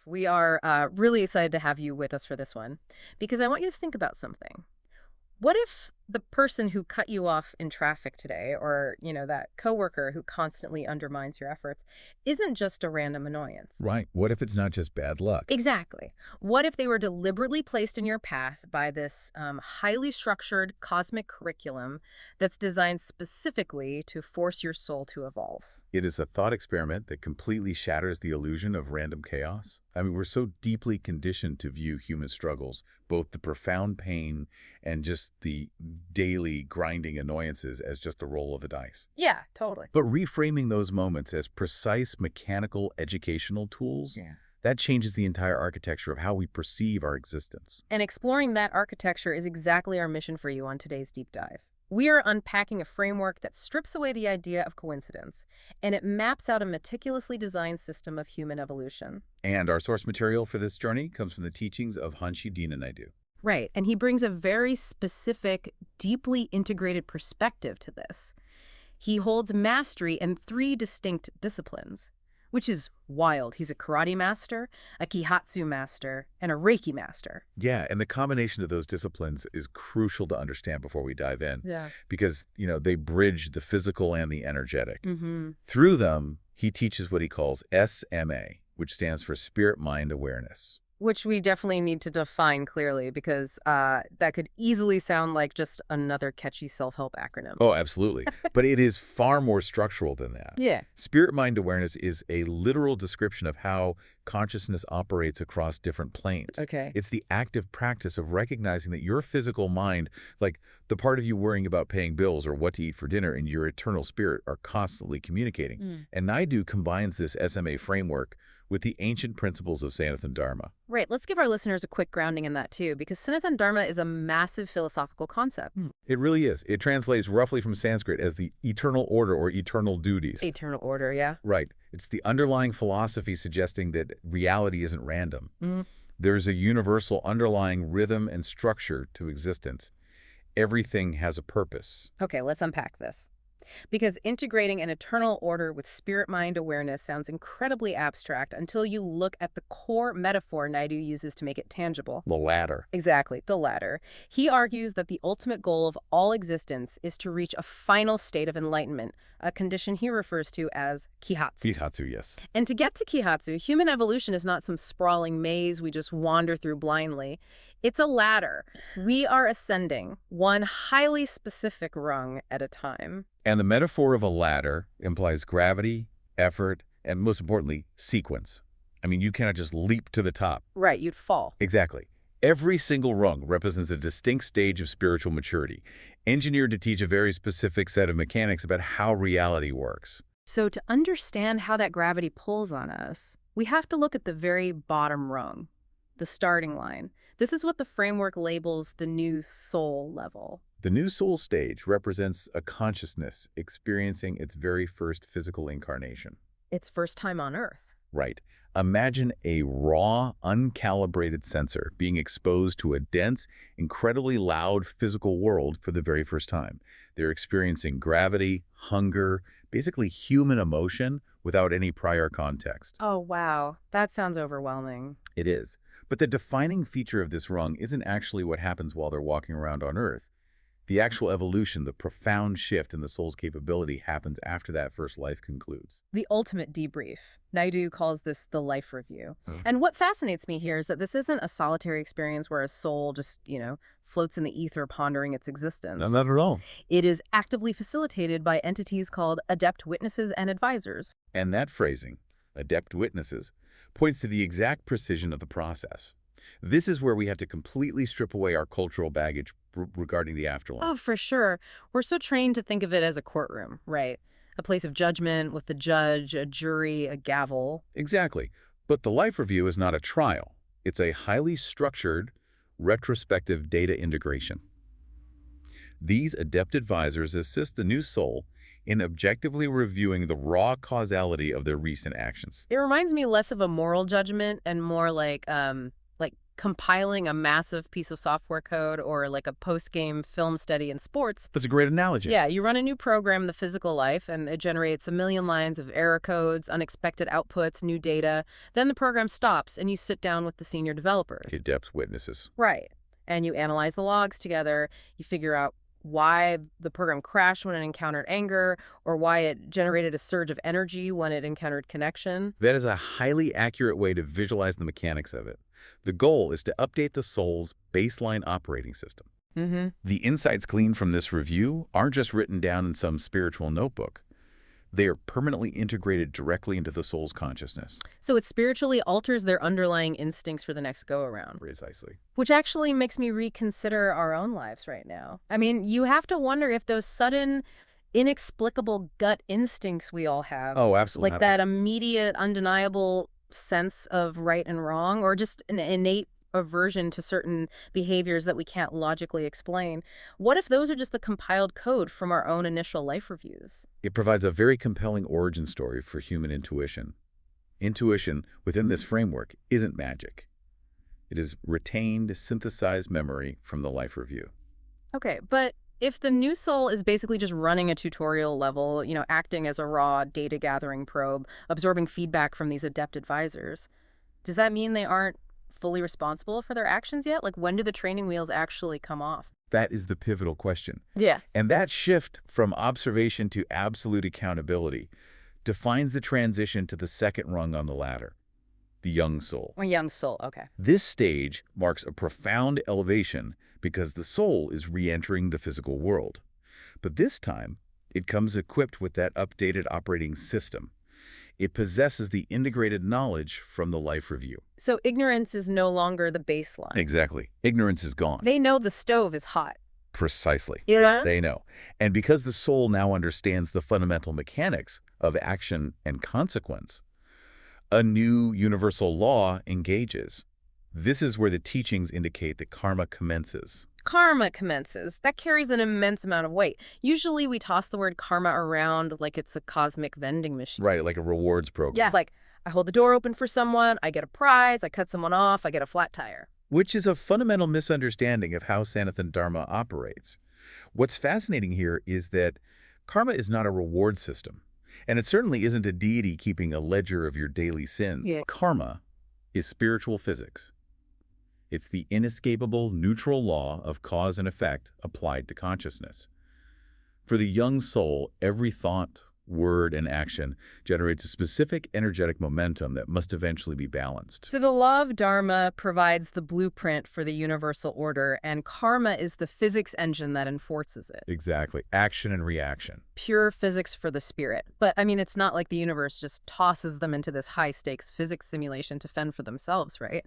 We are really excited to have you with us for this one because I want you to think about something. What if the person who cut you off in traffic today, or, that coworker who constantly undermines your efforts, isn't just a random annoyance? Right. What if it's not just bad luck? Exactly. What if they were deliberately placed in your path by this highly structured cosmic curriculum that's designed specifically to force your soul to evolve? It is a thought experiment that completely shatters the illusion of random chaos. I mean, we're so deeply conditioned to view human struggles, both the profound pain and just the daily grinding annoyances, as just a roll of the dice. Yeah, totally. But reframing those moments as precise mechanical educational tools, Yeah. that changes the entire architecture of how we perceive our existence. And exploring that architecture is exactly our mission for you on today's deep dive. We are unpacking a framework that strips away the idea of coincidence, and it maps out a meticulously designed system of human evolution. And our source material for this journey comes from the teachings of Hanshi Deena Naidu. Right, and he brings a very specific, deeply integrated perspective to this. He holds mastery in 3 distinct disciplines, which is wild. He's a karate master, a keihatsu master, and a Reiki master. Yeah, and the combination of those disciplines is crucial to understand before we dive in. Yeah. Because, they bridge the physical and the energetic. Mm-hmm. Through them, he teaches what he calls SMA, which stands for Spirit Mind Awareness. Which we definitely need to define clearly because that could easily sound like just another catchy self-help acronym. Oh, absolutely. But it is far more structural than that. Yeah. Spirit Mind Awareness is a literal description of how consciousness operates across different planes. Okay. It's the active practice of recognizing that your physical mind, like the part of you worrying about paying bills or what to eat for dinner, and your eternal spirit are constantly communicating. And Naidu combines this SMA framework with the ancient principles of Sanathan Dharma. Right. Let's give our listeners a quick grounding in that, too, because Sanathan Dharma is a massive philosophical concept. It really is. It translates roughly from Sanskrit as the eternal order or eternal duties. Eternal order, yeah. Right. It's the underlying philosophy suggesting that reality isn't random. Mm. There's a universal underlying rhythm and structure to existence. Everything has a purpose. Okay, let's unpack this. Because integrating an eternal order with spirit-mind awareness sounds incredibly abstract until you look at the core metaphor Naidu uses to make it tangible. The latter. Exactly, the latter. He argues that the ultimate goal of all existence is to reach a final state of enlightenment, a condition he refers to as keihatsu. Keihatsu, yes. And to get to keihatsu, human evolution is not some sprawling maze we just wander through blindly. It's a ladder. We are ascending, one highly specific rung at a time. And the metaphor of a ladder implies gravity, effort, and most importantly, sequence. I mean, you cannot just leap to the top. Right, you'd fall. Exactly. Every single rung represents a distinct stage of spiritual maturity, engineered to teach a very specific set of mechanics about how reality works. So to understand how that gravity pulls on us, we have to look at the very bottom rung, the starting line. This is what the framework labels the new soul level. The new soul stage represents a consciousness experiencing its very first physical incarnation. Its first time on Earth. Right. Imagine a raw, uncalibrated sensor being exposed to a dense, incredibly loud physical world for the very first time. They're experiencing gravity, hunger, basically human emotion without any prior context. Oh, wow. That sounds overwhelming. It is. But the defining feature of this rung isn't actually what happens while they're walking around on Earth. The actual evolution, the profound shift in the soul's capability happens after that first life concludes. The ultimate debrief. Naidu calls this the life review. And what fascinates me here is that this isn't a solitary experience where a soul just, floats in the ether pondering its existence. No, not at all. It is actively facilitated by entities called adept witnesses and advisors. And that phrasing, adept witnesses, points to the exact precision of the process. This is where we have to completely strip away our cultural baggage regarding the afterlife. Oh, for sure. We're so trained to think of it as a courtroom, right? A place of judgment with the judge, a jury, a gavel. Exactly. But the life review is not a trial. It's a highly structured, retrospective data integration. These adept advisors assist the new soul in objectively reviewing the raw causality of their recent actions. It reminds me less of a moral judgment and more like compiling a massive piece of software code or like a post-game film study in sports. That's a great analogy. Yeah, you run a new program in the physical life, and it generates a million lines of error codes, unexpected outputs, new data. Then the program stops, and you sit down with the senior developers. Adept witnesses. Right. And you analyze the logs together. You figure out why the program crashed when it encountered anger, or why it generated a surge of energy when it encountered connection. That is a highly accurate way to visualize the mechanics of it. The goal is to update the soul's baseline operating system. Mm-hmm. The insights gleaned from this review aren't just written down in some spiritual notebook. They are permanently integrated directly into the soul's consciousness. So it spiritually alters their underlying instincts for the next go-around. Precisely. Which actually makes me reconsider our own lives right now. I mean, you have to wonder if those sudden, inexplicable gut instincts we all have, Oh, absolutely. like that immediate, undeniable sense of right and wrong, or just an innate aversion to certain behaviors that we can't logically explain. What if those are just the compiled code from our own initial life reviews? It provides a very compelling origin story for human intuition. Intuition, within this framework, isn't magic. It is retained, synthesized memory from the life review. Okay, but if the new soul is basically just running a tutorial level, acting as a raw data gathering probe, absorbing feedback from these adept advisors, does that mean they aren't fully responsible for their actions yet? Like, when do the training wheels actually come off? That is the pivotal question. Yeah. And that shift from observation to absolute accountability defines the transition to the second rung on the ladder, the young soul. A young soul, okay. This stage marks a profound elevation because the soul is re-entering the physical world. But this time, it comes equipped with that updated operating system. It possesses the integrated knowledge from the life review. So ignorance is no longer the baseline. Exactly. Ignorance is gone. They know the stove is hot. Precisely. Yeah. They know. And because the soul now understands the fundamental mechanics of action and consequence, a new universal law engages. This is where the teachings indicate that karma commences. Karma commences. That carries an immense amount of weight. Usually we toss the word karma around like it's a cosmic vending machine. Right, like a rewards program. Yeah. Like, I hold the door open for someone, I get a prize, I cut someone off, I get a flat tire. Which is a fundamental misunderstanding of how Sanathan Dharma operates. What's fascinating here is that karma is not a reward system. And it certainly isn't a deity keeping a ledger of your daily sins. Yeah. Karma is spiritual physics. It's the inescapable, neutral law of cause and effect applied to consciousness. For the young soul, every thought, word, and action generates a specific energetic momentum that must eventually be balanced. So the law of Dharma provides the blueprint for the universal order, and karma is the physics engine that enforces it. Exactly. Action and reaction. Pure physics for the spirit. But, I mean, it's not like the universe just tosses them into this high-stakes physics simulation to fend for themselves, right?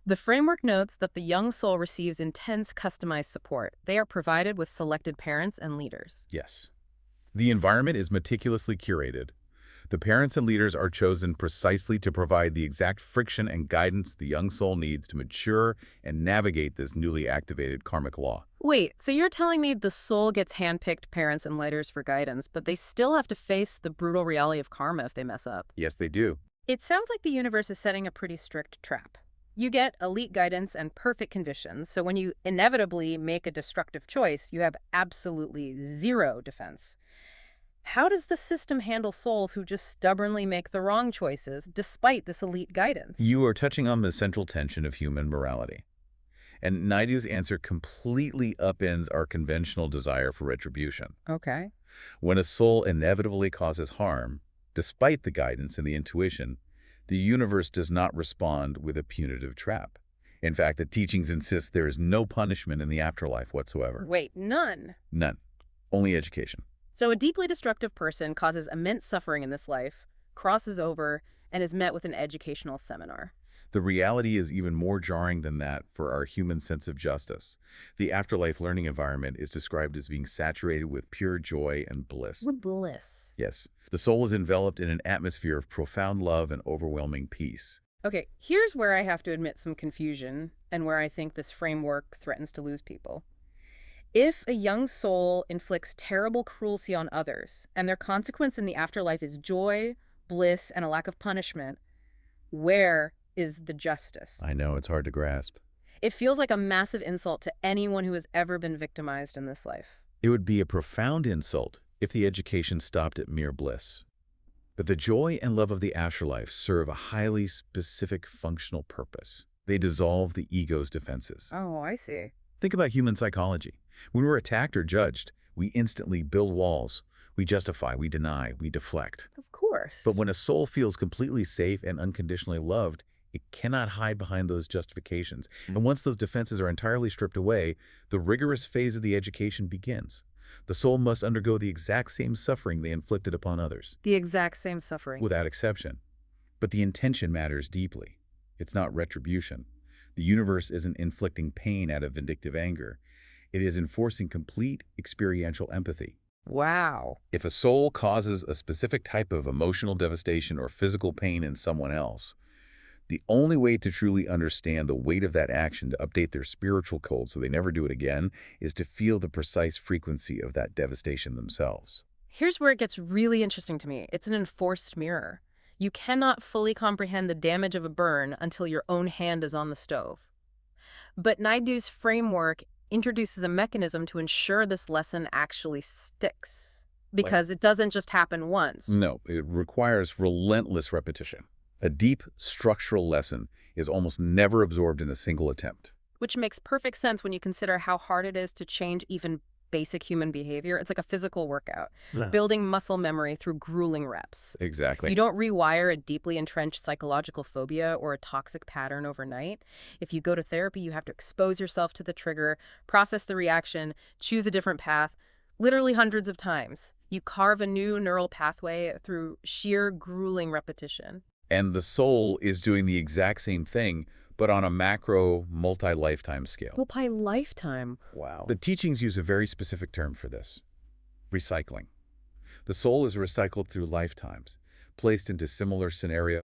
The framework notes that the young soul receives intense customized support. They are provided with selected parents and leaders. Yes. The environment is meticulously curated. The parents and leaders are chosen precisely to provide the exact friction and guidance the young soul needs to mature and navigate this newly activated karmic law. Wait, so you're telling me the soul gets handpicked parents and leaders for guidance, but they still have to face the brutal reality of karma if they mess up? Yes, they do. It sounds like the universe is setting a pretty strict trap. You get elite guidance and perfect conditions, so when you inevitably make a destructive choice, you have absolutely zero defense. How does the system handle souls who just stubbornly make the wrong choices despite this elite guidance? You are touching on the central tension of human morality. And Naidu's answer completely upends our conventional desire for retribution. Okay. When a soul inevitably causes harm, despite the guidance and the intuition, the universe does not respond with a punitive trap. In fact, the teachings insist there is no punishment in the afterlife whatsoever. Wait, none? None. Only education. So a deeply destructive person causes immense suffering in this life, crosses over, and is met with an educational seminar. The reality is even more jarring than that for our human sense of justice. The afterlife learning environment is described as being saturated with pure joy and bliss. With bliss. Yes. The soul is enveloped in an atmosphere of profound love and overwhelming peace. Okay, here's where I have to admit some confusion and where I think this framework threatens to lose people. If a young soul inflicts terrible cruelty on others, and their consequence in the afterlife is joy, bliss, and a lack of punishment, where is the justice. I know, it's hard to grasp. It feels like a massive insult to anyone who has ever been victimized in this life. It would be a profound insult if the education stopped at mere bliss. But the joy and love of the afterlife serve a highly specific functional purpose. They dissolve the ego's defenses. Oh, I see. Think about human psychology. When we're attacked or judged, we instantly build walls. We justify, we deny, we deflect. Of course. But when a soul feels completely safe and unconditionally loved, it cannot hide behind those justifications. And once those defenses are entirely stripped away, the rigorous phase of the education begins. The soul must undergo the exact same suffering they inflicted upon others. The exact same suffering. Without exception. But the intention matters deeply. It's not retribution. The universe isn't inflicting pain out of vindictive anger. It is enforcing complete experiential empathy. Wow. If a soul causes a specific type of emotional devastation or physical pain in someone else, the only way to truly understand the weight of that action, to update their spiritual code so they never do it again, is to feel the precise frequency of that devastation themselves. Here's where it gets really interesting to me. It's an enforced mirror. You cannot fully comprehend the damage of a burn until your own hand is on the stove. But Naidu's framework introduces a mechanism to ensure this lesson actually sticks. Because it doesn't just happen once. No, it requires relentless repetition. A deep structural lesson is almost never absorbed in a single attempt. Which makes perfect sense when you consider how hard it is to change even basic human behavior. It's like a physical workout, building muscle memory through grueling reps. Exactly. You don't rewire a deeply entrenched psychological phobia or a toxic pattern overnight. If you go to therapy, you have to expose yourself to the trigger, process the reaction, choose a different path, literally hundreds of times. You carve a new neural pathway through sheer grueling repetition. And the soul is doing the exact same thing, but on a macro, multi-lifetime scale. Multi-lifetime. Wow. The teachings use a very specific term for this: recycling. The soul is recycled through lifetimes, placed into similar scenarios,